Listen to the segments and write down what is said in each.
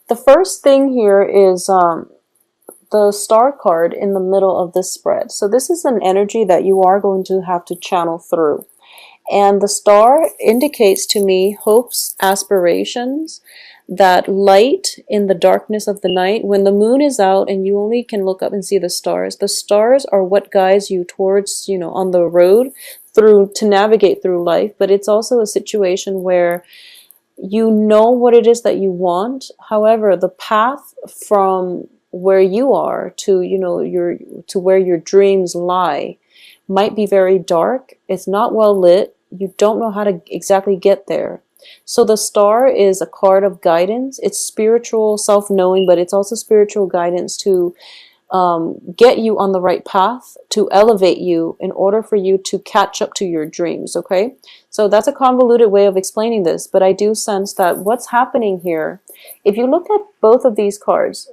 The first thing here is the star card in the middle of this spread. So this is an energy that you are going to have to channel through. And the star indicates to me hopes, aspirations, that light in the darkness of the night. When the moon is out and you only can look up and see the stars are what guides you towards, on the road through to navigate through life. But it's also a situation where you know what it is that you want. However, the path from where you are to, to where your dreams lie might be very dark. It's not well lit. You don't know how to exactly get there. So the star is a card of guidance. It's spiritual self-knowing, but it's also spiritual guidance to get you on the right path, to elevate you in order for you to catch up to your dreams, okay? So that's a convoluted way of explaining this, but I do sense that what's happening here, if you look at both of these cards,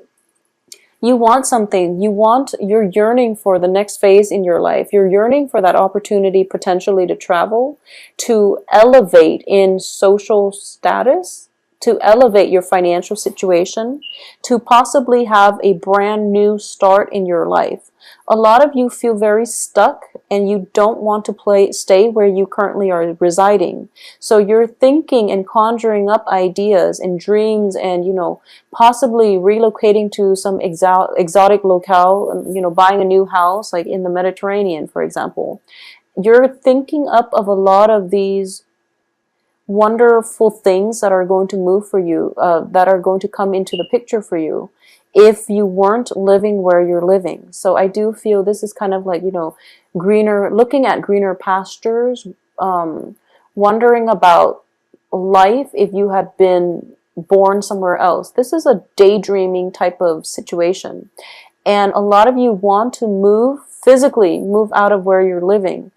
you want something, you're yearning for the next phase in your life. You're yearning for that opportunity potentially to travel, to elevate in social status, to elevate your financial situation, to possibly have a brand new start in your life. A lot of you feel very stuck and you don't want to stay where you currently are residing. So you're thinking and conjuring up ideas and dreams and, possibly relocating to some exotic locale, buying a new house, like in the Mediterranean, for example. You're thinking up of a lot of these wonderful things that are going to move for you, that are going to come into the picture for you if you weren't living where you're living. So I do feel this is kind of like, looking at greener pastures, wondering about life if you had been born somewhere else. This is a daydreaming type of situation. And a lot of you want to physically move out of where you're living.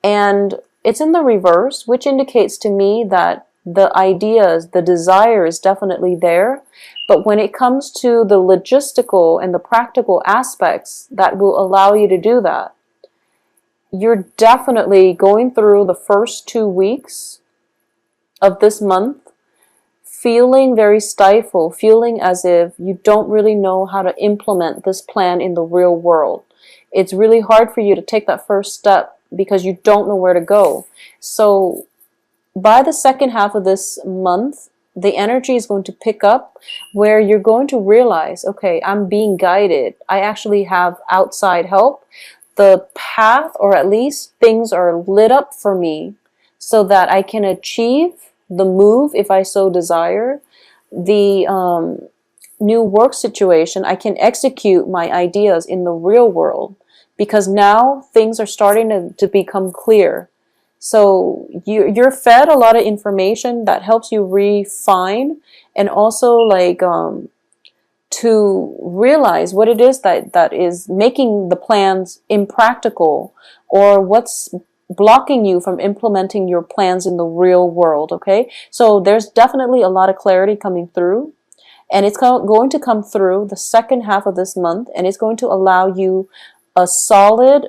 And it's in the reverse, which indicates to me that the ideas, the desire is definitely there. But when it comes to the logistical and the practical aspects that will allow you to do that, you're definitely going through the first 2 weeks of this month feeling very stifled, feeling as if you don't really know how to implement this plan in the real world. It's really hard for you to take that first step because you don't know where to go. So by the second half of this month, the energy is going to pick up where you're going to realize, okay, I'm being guided. I actually have outside help. The path, or at least things are lit up for me so that I can achieve the move if I so desire. The new work situation, I can execute my ideas in the real world because now things are starting to become clear. So you're fed a lot of information that helps you refine and also like to realize what it is that is making the plans impractical or what's blocking you from implementing your plans in the real world, okay? So there's definitely a lot of clarity coming through, and it's going to come through the second half of this month, and it's going to allow you a solid,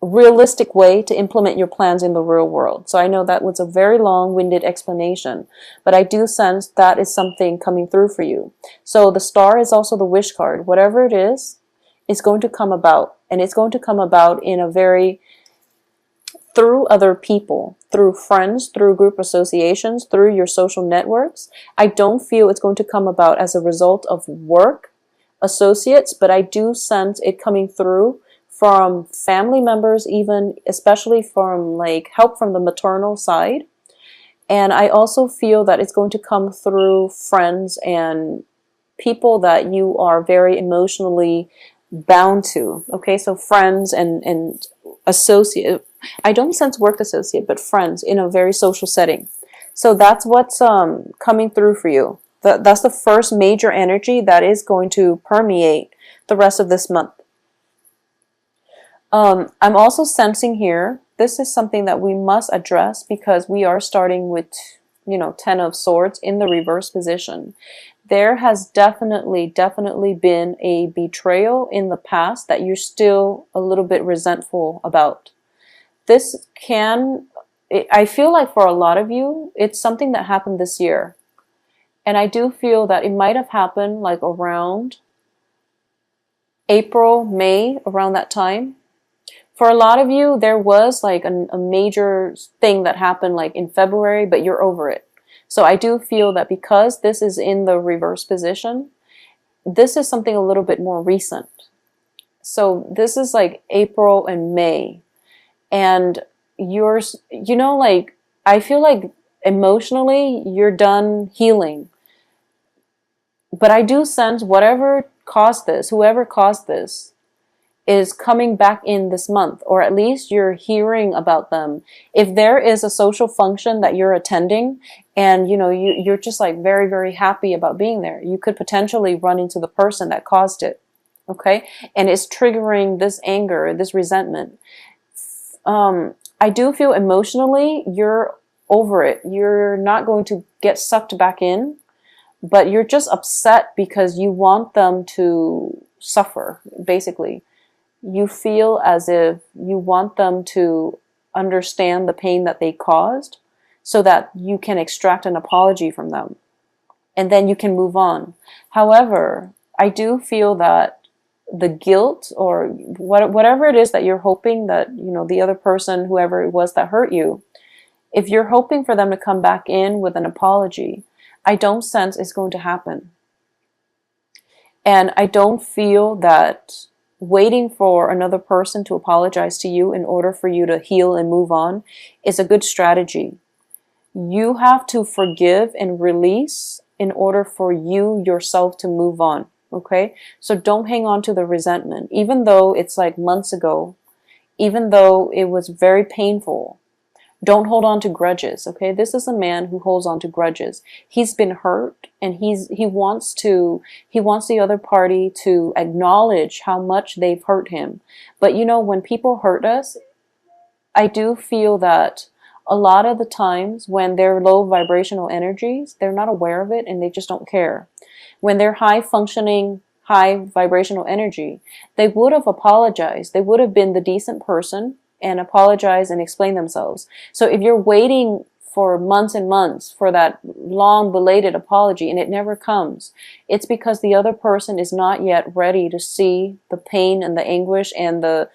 realistic way to implement your plans in the real world. So I know that was a very long-winded explanation, but I do sense that is something coming through for you. So the star is also the wish card. Whatever it is, it's going to come about, and it's going to come about in a very through other people, through friends, through group associations, through your social networks. I don't feel it's going to come about as a result of work, associates, but I do sense it coming through from family members, even especially from like help from the maternal side. And I also feel that it's going to come through friends and people that you are very emotionally bound to. Okay, so friends and associate. I don't sense work associate, but friends in a very social setting. So that's what's coming through for you. That's the first major energy that is going to permeate the rest of this month. I'm also sensing here, this is something that we must address because we are starting with, 10 of Swords in the reverse position. There has definitely been a betrayal in the past that you're still a little bit resentful about. I feel like for a lot of you, it's something that happened this year. And I do feel that it might have happened like around April, May, around that time. For a lot of you, there was like a major thing that happened like in February, but you're over it. So I do feel that because this is in the reverse position, this is something a little bit more recent. So this is like April and May. And yours, you know, like, I feel like emotionally you're done healing. But I do sense whatever caused this, whoever caused this, is coming back in this month, or at least you're hearing about them. If there is a social function that you're attending and you're just like very, very happy about being there, you could potentially run into the person that caused it. Okay? And it's triggering this anger, this resentment. I do feel emotionally you're over it. You're not going to get sucked back in, but you're just upset because you want them to suffer, basically. You feel as if you want them to understand the pain that they caused so that you can extract an apology from them and then you can move on. However, I do feel that the guilt or whatever it is that you're hoping that, the other person, whoever it was that hurt you, if you're hoping for them to come back in with an apology, I don't sense it's going to happen. And I don't feel that waiting for another person to apologize to you in order for you to heal and move on is a good strategy. You have to forgive and release in order for you yourself to move on. Okay? So don't hang on to the resentment, even though it's like months ago, even though it was very painful. Don't hold on to grudges, okay? This is a man who holds on to grudges. He's been hurt and he wants the other party to acknowledge how much they've hurt him. But when people hurt us, I do feel that a lot of the times when they're low vibrational energies, they're not aware of it and they just don't care. When they're high functioning, high vibrational energy, they would have apologized. They would have been the decent person and apologize and explain themselves. So if you're waiting for months and months for that long belated apology and it never comes, it's because the other person is not yet ready to see the pain and the anguish and the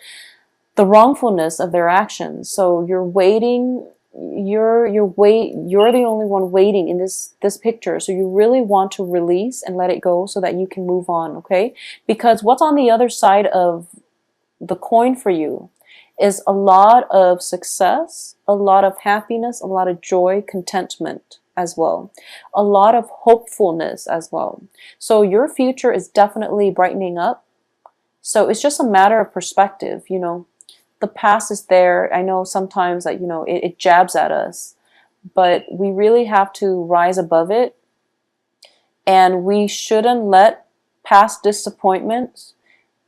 wrongfulness of their actions. So you're waiting, you're the only one waiting in this picture. So you really want to release and let it go so that you can move on, okay? Because what's on the other side of the coin for you is a lot of success, a lot of happiness, a lot of joy, contentment as well, a lot of hopefulness as well. So your future is definitely brightening up. So it's just a matter of perspective, The past is there. I know sometimes that, it jabs at us, but we really have to rise above it. And we shouldn't let past disappointments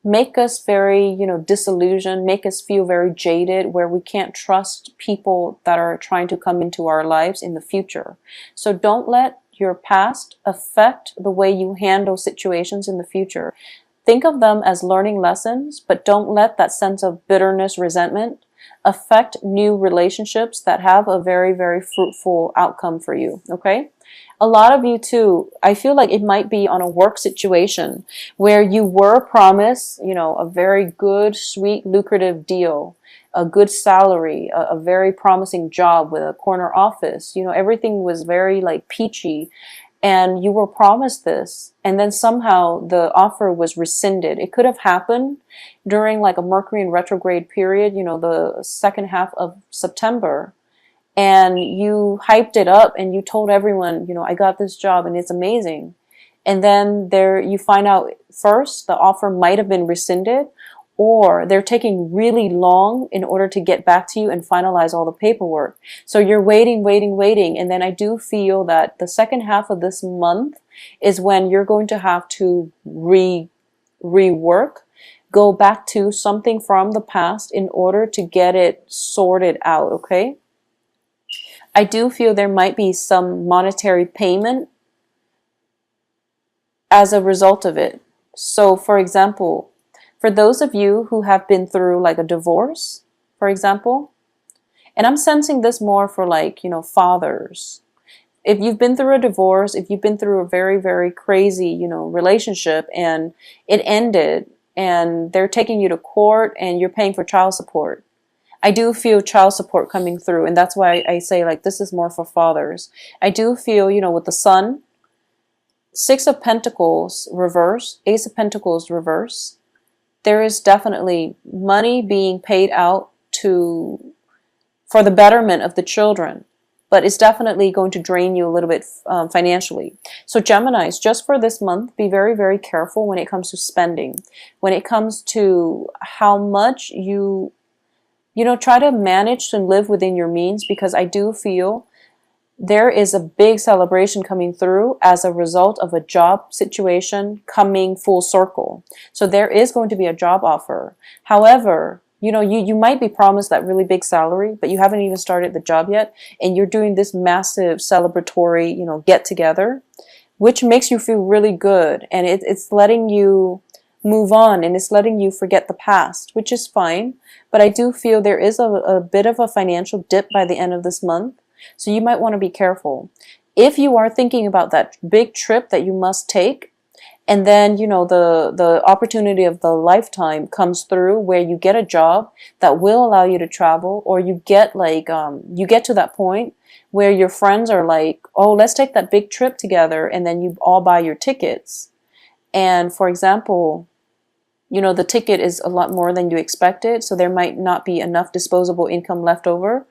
make us very, disillusioned, make us feel very jaded, where we can't trust people that are trying to come into our lives in the future. So don't let your past affect the way you handle situations in the future. Think of them as learning lessons, but don't let that sense of bitterness, resentment affect new relationships that have a very, very fruitful outcome for you, okay? A lot of you too, I feel like it might be on a work situation where you were promised, a very good, sweet, lucrative deal, a good salary, a very promising job with a corner office. Everything was very like peachy and you were promised this. And then somehow the offer was rescinded. It could have happened during like a Mercury in retrograde period, the second half of September. And you hyped it up and you told everyone, I got this job and it's amazing. And then you find out first the offer might have been rescinded, or they're taking really long in order to get back to you and finalize all the paperwork. So you're waiting. And then I do feel that the second half of this month is when you're going to have to rework, go back to something from the past in order to get it sorted out, okay? I do feel there might be some monetary payment as a result of it. So, for example, for those of you who have been through like a divorce, for example, and I'm sensing this more for like, fathers. if you've been through a divorce, if you've been through a very, very crazy, relationship, and it ended, and they're taking you to court and you're paying for child support. I do feel child support coming through, and that's why I say, like, this is more for fathers. I do feel, with the Sun, Six of Pentacles reverse, Ace of Pentacles reverse, there is definitely money being paid out for the betterment of the children, but it's definitely going to drain you a little bit financially. So Geminis, just for this month, be very, very careful when it comes to spending. When it comes to how much try to manage and live within your means, because I do feel there is a big celebration coming through as a result of a job situation coming full circle. So there is going to be a job offer. However, you might be promised that really big salary, but you haven't even started the job yet, and you're doing this massive celebratory, get together, which makes you feel really good, and it's letting you move on, and it's letting you forget the past, which is fine. But I do feel there is a bit of a financial dip by the end of this month. So you might want to be careful. If you are thinking about that big trip that you must take, and then, the opportunity of the lifetime comes through where you get a job that will allow you to travel, or you get you get to that point where your friends are like, oh, let's take that big trip together, and then you all buy your tickets. And for example, the ticket is a lot more than you expected, so there might not be enough disposable income left over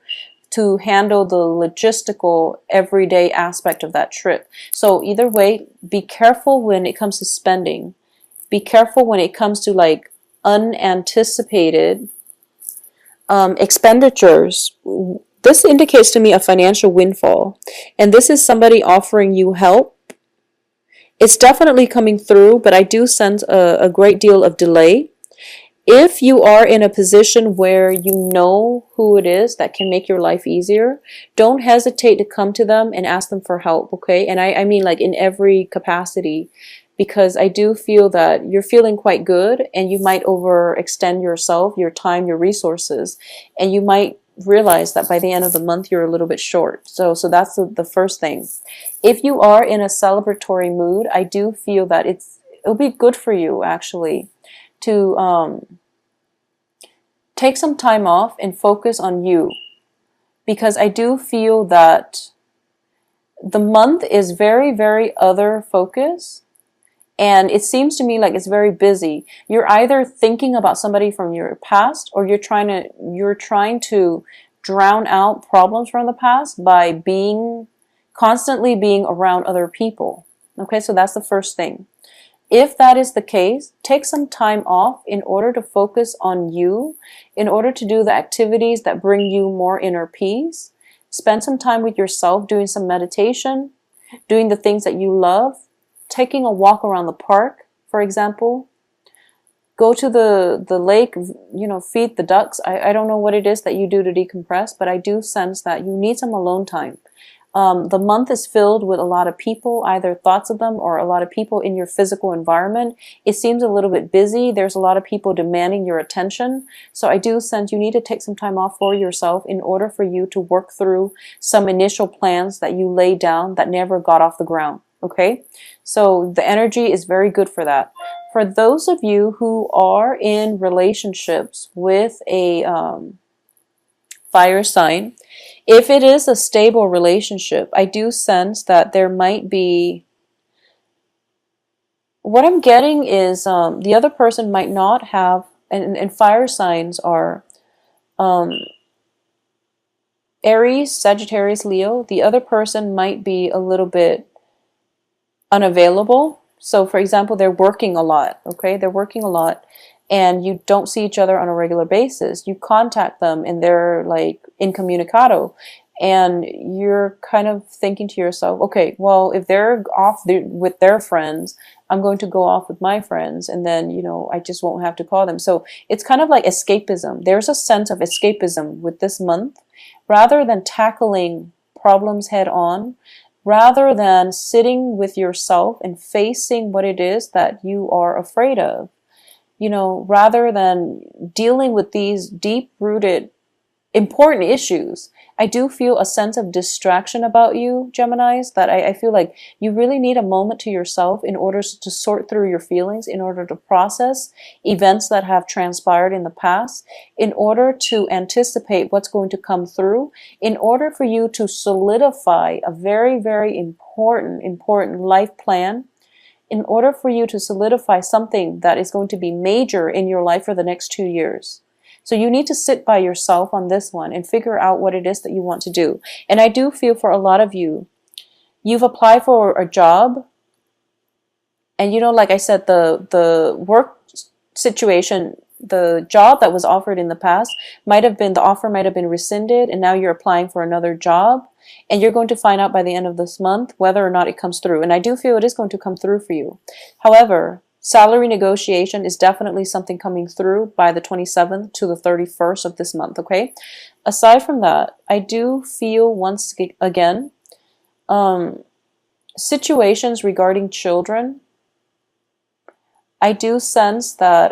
to handle the logistical everyday aspect of that trip. So either way, be careful when it comes to spending. Be careful when it comes to like unanticipated expenditures. This indicates to me a financial windfall, and this is somebody offering you help. It's definitely coming through, but I do sense a great deal of delay. If you are in a position where you know who it is that can make your life easier, don't hesitate to come to them and ask them for help, okay? And I mean like in every capacity, because I do feel that you're feeling quite good, and you might overextend yourself, your time, your resources, and you might realize that by the end of the month you're a little bit short. So that's the first thing. If you are in a celebratory mood, I do feel that it'll be good for you actually to take some time off and focus on you, because I do feel that the month is very, very other focus, and it seems to me like it's very busy. You're either thinking about somebody from your past, or you're trying to drown out problems from the past by constantly being around other people. Okay, so that's the first thing. If that is the case, take some time off in order to focus on you, in order to do the activities that bring you more inner peace. Spend some time with yourself, doing some meditation, doing the things that you love, taking a walk around the park, for example. Go to the lake, feed the ducks. I don't know what it is that you do to decompress, but I do sense that you need some alone time. The month is filled with a lot of people, either thoughts of them or a lot of people in your physical environment. It seems a little bit busy. There's a lot of people demanding your attention. So I do sense you need to take some time off for yourself in order for you to work through some initial plans that you laid down that never got off the ground. Okay? So the energy is very good for that. For those of you who are in relationships with a fire sign, if it is a stable relationship, I do sense that there might be, what I'm getting is the other person might not have, and fire signs are Aries, Sagittarius, Leo. The other person might be a little bit unavailable. So for example, they're working a lot, okay? They're working a lot, and you don't see each other on a regular basis. You contact them and they're like incommunicado, and you're kind of thinking to yourself, okay, well, if they're off with their friends, I'm going to go off with my friends, and then, I just won't have to call them. So it's kind of like escapism. There's a sense of escapism with this month. Rather than tackling problems head on, rather than sitting with yourself and facing what it is that you are afraid of, rather than dealing with these deep-rooted important issues. I do feel a sense of distraction about you, Geminis, that I feel like you really need a moment to yourself in order to sort through your feelings, in order to process events that have transpired in the past, in order to anticipate what's going to come through, in order for you to solidify a very, very important life plan, in order for you to solidify something that is going to be major in your life for the next 2 years. So you need to sit by yourself on this one and figure out what it is that you want to do. And I do feel for a lot of you, you've applied for a job, and like I said, the work situation, the job that was offered in the past the offer might have been rescinded, and now you're applying for another job, and you're going to find out by the end of this month whether or not it comes through. And I do feel it is going to come through for you. However, salary negotiation is definitely something coming through by the 27th to the 31st of this month, okay? Aside from that, I do feel once again, situations regarding children, I do sense that,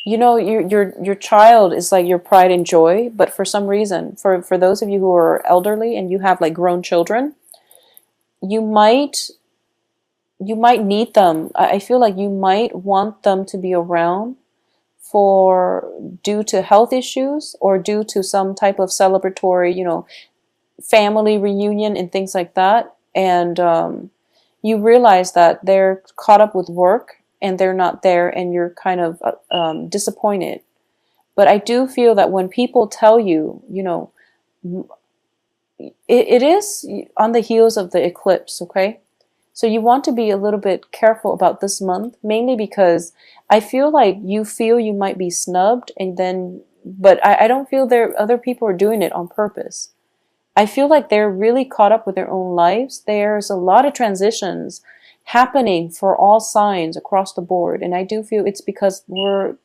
your child is like your pride and joy, but for some reason, for those of you who are elderly and you have like grown children, you might need them. I feel like you might want them to be around due to health issues or due to some type of celebratory, family reunion and things like that. And you realize that they're caught up with work and they're not there, and you're kind of disappointed. But I do feel that when people tell you, it is on the heels of the eclipse, okay? So you want to be a little bit careful about this month, mainly because I feel like you might be snubbed, but I don't feel other people are doing it on purpose. I feel like they're really caught up with their own lives. There's a lot of transitions happening for all signs across the board, and I do feel it's because we're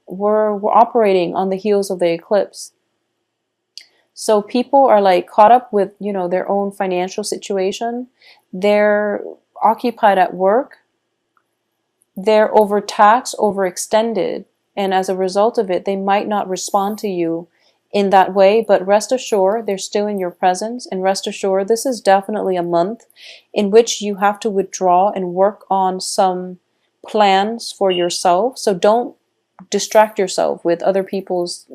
operating on the heels of the eclipse. So people are like caught up with, their own financial situation. They're occupied at work. They're overtaxed, overextended. And as a result of it, they might not respond to you in that way. But rest assured, they're still in your presence. And rest assured, this is definitely a month in which you have to withdraw and work on some plans for yourself. So don't distract yourself with other people's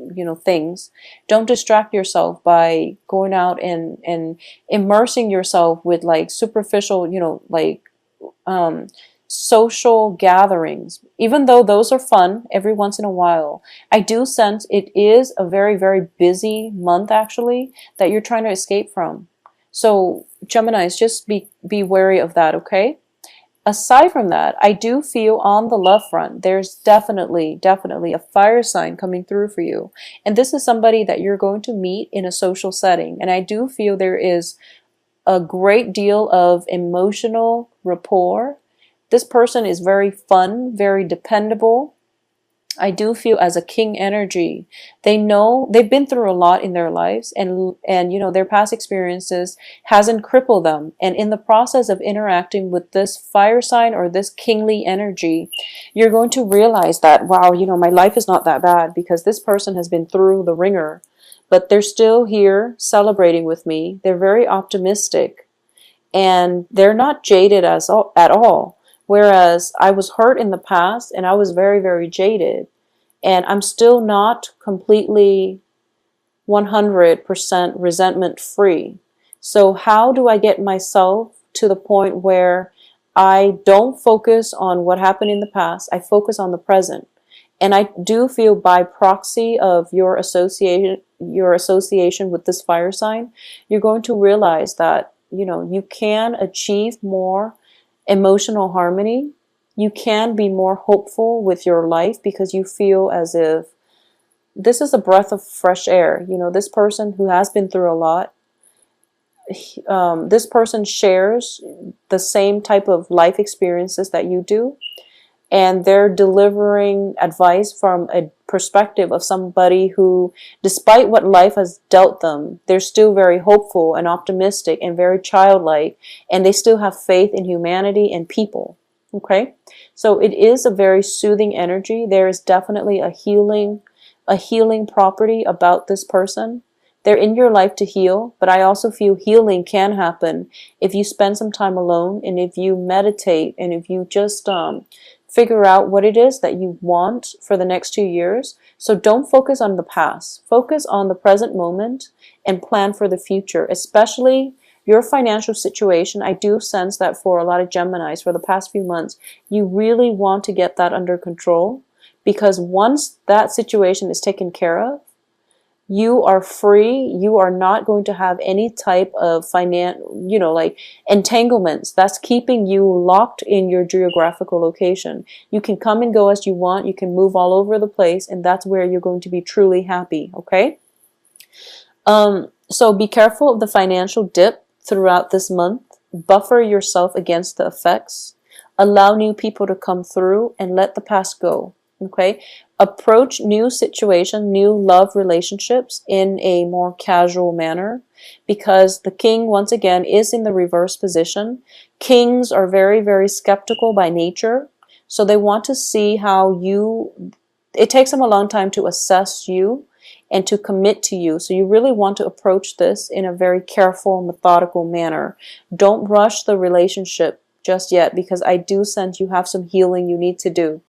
things. Don't distract yourself by going out and immersing yourself with like superficial social gatherings. Even though those are fun every once in a while, I do sense it is a very, very busy month actually that you're trying to escape from. So Geminis, just be wary of that, okay? Aside from that, I do feel on the love front, there's definitely a fire sign coming through for you. And this is somebody that you're going to meet in a social setting. And I do feel there is a great deal of emotional rapport. This person is very fun, very dependable. I do feel as a king energy. They know they've been through a lot in their lives, and their past experiences hasn't crippled them. And in the process of interacting with this fire sign or this kingly energy, you're going to realize that, wow, my life is not that bad, because this person has been through the ringer, but they're still here celebrating with me. They're very optimistic, and they're not jaded at all. Whereas I was hurt in the past and I was very, very jaded, and I'm still not completely 100% resentment free. So how do I get myself to the point where I don't focus on what happened in the past? I focus on the present. And I do feel by proxy of your association with this fire sign, you're going to realize that, you can achieve more emotional harmony. You can be more hopeful with your life because you feel as if this is a breath of fresh air. This person who has been through a lot, this person shares the same type of life experiences that you do, and they're delivering advice from a perspective of somebody who, despite what life has dealt them, they're still very hopeful and optimistic and very childlike, and they still have faith in humanity and people. Okay, so it is a very soothing energy. There is definitely a healing property about this person. They're in your life to heal, but I also feel healing can happen if you spend some time alone, and if you meditate, and if you just figure out what it is that you want for the next 2 years. So don't focus on the past. Focus on the present moment and plan for the future, especially your financial situation. I do sense that for a lot of Geminis for the past few months, you really want to get that under control, because once that situation is taken care of, you are free. You are not going to have any type of like entanglements that's keeping you locked in your geographical location. You can come and go as you want. You can move all over the place, and that's where you're going to be truly happy. Okay. So be careful of the financial dip throughout this month. Buffer yourself against the effects. Allow new people to come through and let the past go. Okay? Approach new situations, new love relationships in a more casual manner, because the king, once again, is in the reverse position. Kings are very, very skeptical by nature. So they want to see how it takes them a long time to assess you and to commit to you. So you really want to approach this in a very careful, methodical manner. Don't rush the relationship just yet, because I do sense you have some healing you need to do.